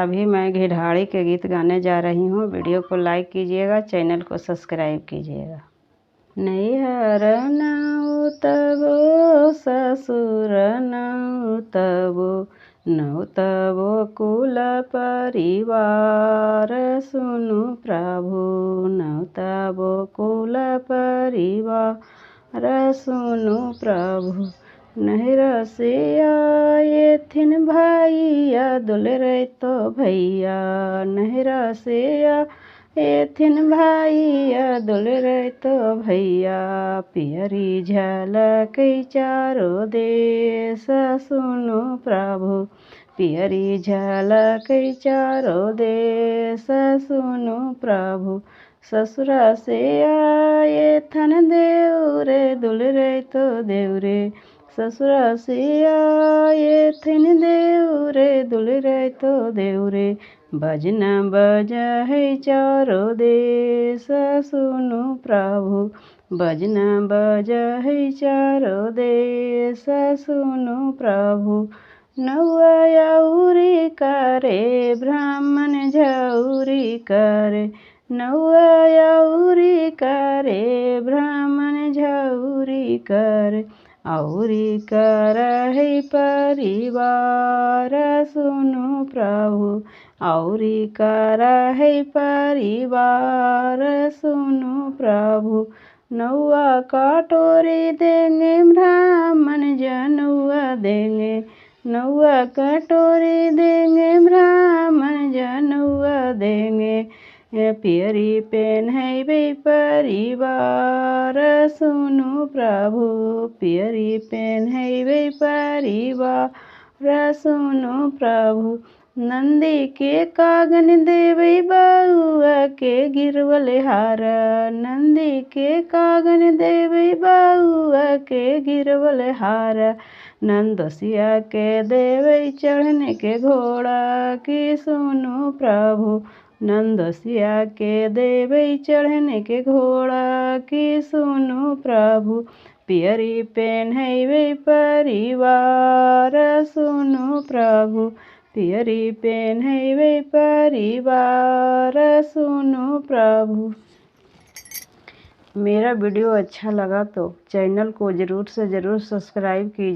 अभी मैं घिढाड़ी के गीत गाने जा रही हूँ। वीडियो को लाइक कीजिएगा, चैनल को सब्सक्राइब कीजिएगा। नैहर नाउ तबो ससुर नाउ तबो कुल परिवार सुनु प्रभु नौ तबो कुल परिवार सुनु प्रभु। नहर से आए थिन भैया दुलरे तो भैया नहर से आए थिन भैया दुलरे तो भैया पियरी झलक चारो देश सुनु प्रभु पियरी झलक चारो देश सुनु प्रभु। ससुरा से आए थन देवरे दुलरे तो देवरे ससुरा से आए थिन देवरे दुलरे तो देवरे भजना बजा है चारो देश सुनु प्रभु भजना बजा है चारो देश सुनु प्रभु। नौरी करे ब्राह्मण झौरी करे नौरी करे ब्राह्मण झौरी करे औरी कर है परिवार सुनु प्रभु औरी कर है परिवार सुनु प्रभु। नौआ कटोरी देंगे ब्राह्मण जनुआ देंगे नौआ कटोरी देंगे ब्राह्मण जनुआ देंगे पियरी पहनावे परिवार सुनु प्रभु पियरी पहनावे परिवार सुनु प्रभु। नंदी के कागन देवे बउआ के गिरवल हार नंदी के कागन देवे बउआ के गिरवल हार नंदोसिया के देवे चढ़ने के घोड़ा की सुनु प्रभु नंदोसिया के देवे चढ़ने के घोड़ा की सुनु प्रभु। पियरी पहनावे परिवार सुनु प्रभु पियरी पहनावे परिवार सुनु प्रभु। मेरा वीडियो अच्छा लगा तो चैनल को ज़रूर से ज़रूर सब्सक्राइब कीजिए।